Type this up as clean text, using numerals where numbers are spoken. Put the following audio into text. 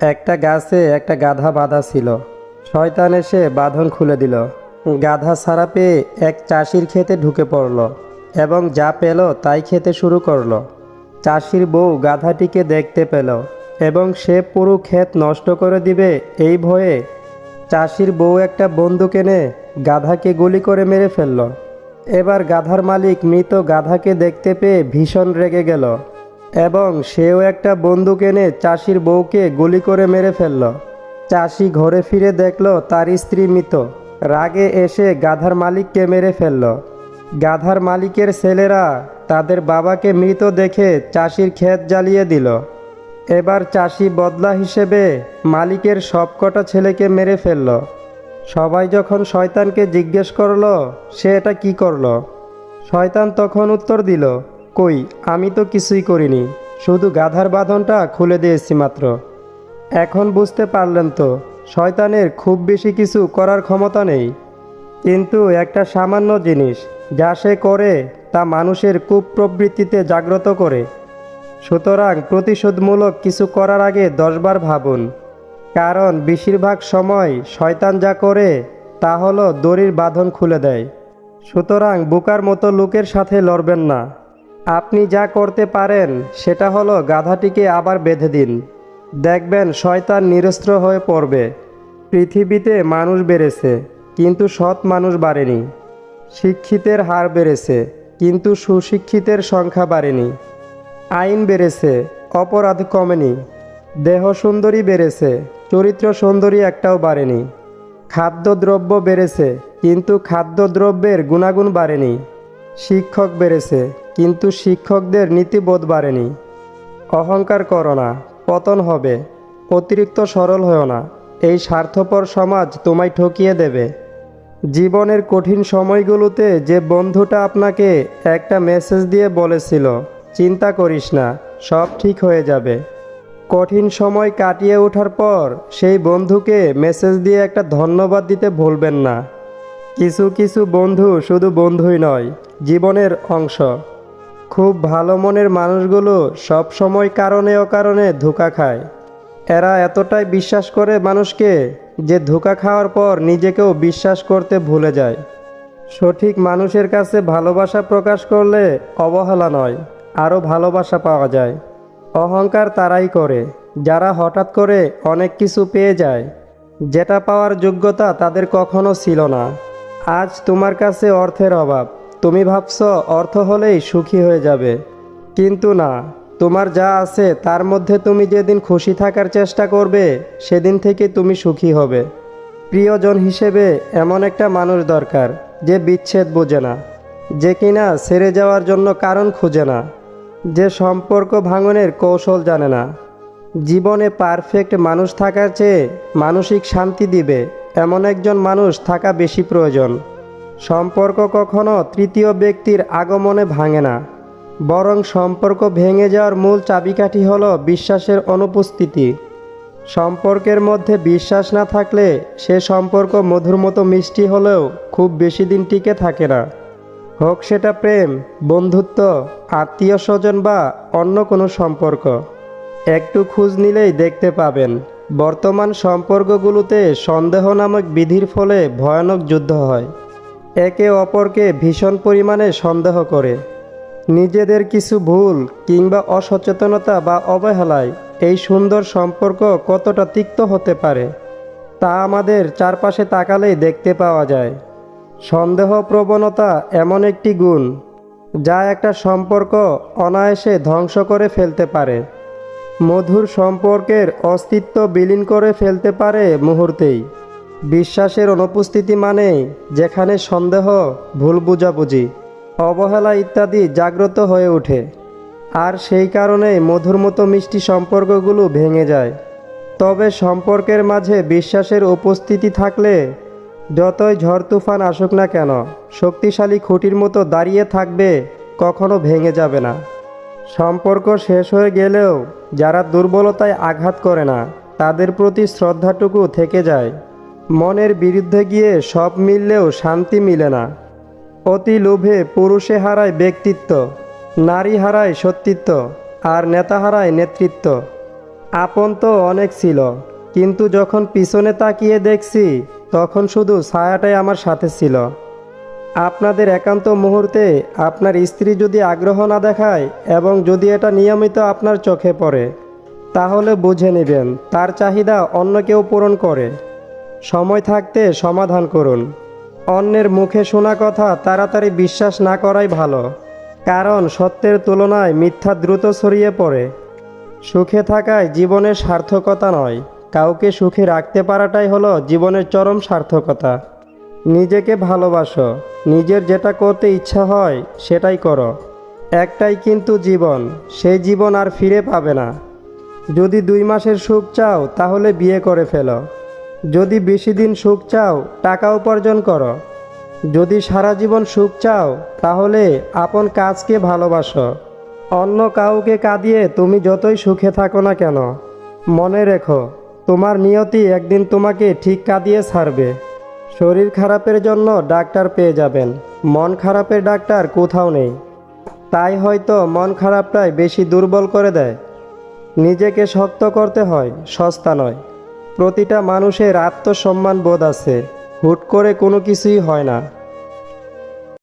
একটা গাছে একটা গাধা বাঁধা ছিল। শয়তান এসে বাঁধন খুলে দিল। গাধা ছাড়া পেয়ে এক চাষির ক্ষেতে ঢুকে পড়ল এবং যা পেল তাই খেতে শুরু করলো। চাষির বউ গাধাটিকে দেখতে পেল এবং সে পুরো ক্ষেত নষ্ট করে দিবে এই ভয়ে চাষির বউ একটা বন্দুক এনে গাধাকে গুলি করে মেরে ফেলল। এবার গাধার মালিক মৃত গাধাকে দেখতে পেয়ে ভীষণ রেগে গেল এবং সেও একটা বন্দুক এনে চাষির বউকে গুলি করে মেরে ফেলল। চাষি ঘরে ফিরে দেখল তার স্ত্রী মৃত। রাগে এসে গাধার মালিককে মেরে ফেলল। গাধার মালিকের ছেলেরা তাদের বাবাকে মৃত দেখে চাষির ক্ষেত জ্বালিয়ে দিল। এবার চাষি বদলা হিসেবে মালিকের সবকটা ছেলেকে মেরে ফেলল। সবাই যখন শয়তানকে জিজ্ঞেস করল সে এটা কি করল, শয়তান তখন উত্তর দিল, কই, আমি তো কিছুই করিনি, শুধু গাধার বাঁধনটা খুলে দিয়েছি মাত্র। এখন বুঝতে পারলেন তো শয়তানের খুব বেশি কিছু করার ক্ষমতা নেই, কিন্তু একটা সামান্য জিনিস যা সে করে তা মানুষের কুপ্রবৃত্তিতে জাগ্রত করে। সুতরাং প্রতিশোধমূলক কিছু করার আগে 10 বার ভাবুন, কারণ বেশিরভাগ সময় শয়তান যা করে তা হলো দড়ির বাঁধন খুলে দেয়। সুতরাং বোকার মতো লোকের সাথে লড়বেন না। আপনি যা করতে পারেন সেটা হলো গাধাটিকে আবার বেঁধে দিন, দেখবেন শয়তান নিরস্ত্র হয়ে পড়বে। পৃথিবীতে মানুষ বেড়েছে কিন্তু সৎ মানুষ বাড়েনি। শিক্ষিতের হার বেড়েছে কিন্তু সুশিক্ষিতের সংখ্যা বাড়েনি। আইন বেড়েছে, অপরাধ কমেনি। দেহ সুন্দরী বেড়েছে, চরিত্র সুন্দরী একটাও বাড়েনি। খাদ্যদ্রব্য বেড়েছে কিন্তু খাদ্যদ্রব্যের গুণাগুণ বাড়েনি। শিক্ষক বেড়েছে কিন্তু শিক্ষকদের নীতিবোধ বাড়েনি। অহংকার করো না, পতন হবে। অতিরিক্ত সরল হও না, এই স্বার্থপর সমাজ তোমায় ঠকিয়ে দেবে। জীবনের কঠিন সময়গুলোতে যে বন্ধুটা আপনাকে একটা মেসেজ দিয়ে বলেছিল, চিন্তা করিস না, সব ঠিক হয়ে যাবে, কঠিন সময় কাটিয়ে ওঠার পর সেই বন্ধুকে মেসেজ দিয়ে একটা ধন্যবাদ দিতে ভুলবেন না। কিছু কিছু বন্ধু শুধু বন্ধুই নয়, জীবনের অংশ। খুব ভালো মনের মানুষগুলো সব সময় কারণে অকারণে ধোঁকা খায়। এরা এতটাই বিশ্বাস করে মানুষকে যে ধোঁকা খাওয়ার পর নিজেকেও বিশ্বাস করতে ভুলে যায়। সঠিক মানুষের কাছে ভালোবাসা প্রকাশ করলে অবহেলা নয়, আরও ভালোবাসা পাওয়া যায়। অহংকার তারাই করে যারা হঠাৎ করে অনেক কিছু পেয়ে যায়, যেটা পাওয়ার যোগ্যতা তাদের কখনো ছিল না। আজ তোমার কাছে অর্থের অভাব, তুমি ভাবছো অর্থ হলেই সুখী হয়ে যাবে, কিন্তু না, তোমার যা আছে তার মধ্যে তুমি যেদিন খুশি থাকার চেষ্টা করবে সেদিন থেকে তুমি সুখী হবে। প্রিয়জন হিসেবে এমন একটা মানুষ দরকার যে বিচ্ছেদ বোঝে না, যে কিনা ছেড়ে যাওয়ার জন্য কারণ খুঁজে না, যে সম্পর্ক ভাঙনের কৌশল জানে না। জীবনে পারফেক্ট মানুষ থাকার চেয়ে মানসিক শান্তি দিবে এমন একজন মানুষ থাকা বেশি প্রয়োজন। সম্পর্ক কখনো তৃতীয় ব্যক্তির আগমনে ভাঙে না, বরং সম্পর্ক ভেঙে যাওয়ার মূল চাবিকাঠি হলো বিশ্বাসের অনুপস্থিতি। সম্পর্কের মধ্যে বিশ্বাস না থাকলে সে সম্পর্ক মধুর মতো মিষ্টি হলেও খুব বেশি দিন টিকে থাকে না। হোক সেটা প্রেম, বন্ধুত্ব, আত্মীয় স্বজন বা অন্য কোনো সম্পর্ক। একটু খোঁজ নিলেই দেখতে পাবেন বর্তমান সম্পর্কগুলোতে সন্দেহ নামক বিধির ফলে ভয়ানক যুদ্ধ হয়। একে অপরকে ভীষণ পরিমাণে সন্দেহ করে। নিজেদের কিছু ভুল কিংবা অসচেতনতা বা অবহেলায় এই সুন্দর সম্পর্ক কতটা তিক্ত হতে পারে তা আমাদের চারপাশে তাকালেই দেখতে পাওয়া যায়। সন্দেহ প্রবণতা এমন একটি গুণ যা একটা সম্পর্ক অনায়াসে ধ্বংস করে ফেলতে পারে। মধুর সম্পর্কের অস্তিত্ব বিলীন করে ফেলতে পারে মুহূর্তেই। বিশ্বাসের অনুপস্থিতি মানে যেখানে সন্দেহ, ভুল বোঝাবুঝি, অবহেলা ইত্যাদি জাগ্রত হয়ে ওঠে, আর সেই কারণেই মধুর মতো মিষ্টি সম্পর্কগুলো ভেঙে যায়। তবে সম্পর্কের মাঝে বিশ্বাসের উপস্থিতি থাকলে যতই ঝড় তুফান আসুক না কেন, শক্তিশালী খুঁটির মতো দাঁড়িয়ে থাকবে, কখনো ভেঙে যাবে না। সম্পর্ক শেষ হয়ে গেলেও যারা দুর্বলতায় আঘাত করে না তাদের প্রতি শ্রদ্ধাটুকু থেকে যায়। মনের বিরুদ্ধে গিয়ে সব মিললেও শান্তি মিলে না। অতি লোভে পুরুষে হারায় ব্যক্তিত্ব, নারী হারায় সত্যিত্ব, আর নেতা হারায় নেতৃত্ব। আপন তো অনেক ছিল, কিন্তু যখন পিছনে তাকিয়ে দেখছি তখন শুধু ছায়াটাই আমার সাথে ছিল। আপনাদের একান্ত মুহূর্তে আপনার স্ত্রী যদি আগ্রহ না দেখায় এবং যদি এটা নিয়মিত আপনার চোখে পড়ে, তাহলে বুঝে নেবেন তার চাহিদা অন্য কেউ পূরণ করে। সময় থাকতে সমাধান করুন। অন্যের মুখে শোনা কথা তাড়াতাড়ি বিশ্বাস না করাই ভালো, কারণ সত্যের তুলনায় মিথ্যা দ্রুত ছড়িয়ে পড়ে। সুখে থাকায় জীবনের সার্থকতা নয়, কাউকে সুখে রাখতে পারাটাই হলো জীবনের চরম সার্থকতা। নিজেকে ভালোবাসো, নিজের যেটা করতে ইচ্ছা হয় সেটাই করো। একটাই কিন্তু জীবন, সেই জীবন আর ফিরে পাবে না। যদি 2 মাসের সুখ চাও তাহলে বিয়ে করে ফেলো। যদি বেশি দিন সুখ চাও টাকা উপার্জন করো। যদি সারা জীবন সুখ চাও তাহলে আপন কাজকে ভালোবাসো। অন্য কাউকে কাঁদিয়ে তুমি যতই সুখে থাকো না কেন, মনে রেখো তোমার নিয়তি একদিন তোমাকে ঠিক কাঁদিয়ে ছাড়বে। শরীর খারাপের জন্য ডাক্তার পেয়ে যাবেন, মন খারাপের ডাক্তার কোথাও নেই। তাই হয়তো মন খারাপটাই বেশি দুর্বল করে দেয়। নিজেকে শক্ত করতে হয়, সস্তা নয়। প্রতিটা মানুষের আত্মসম্মান বোধ আছে, হুট করে কোনো কিছুই হয় না।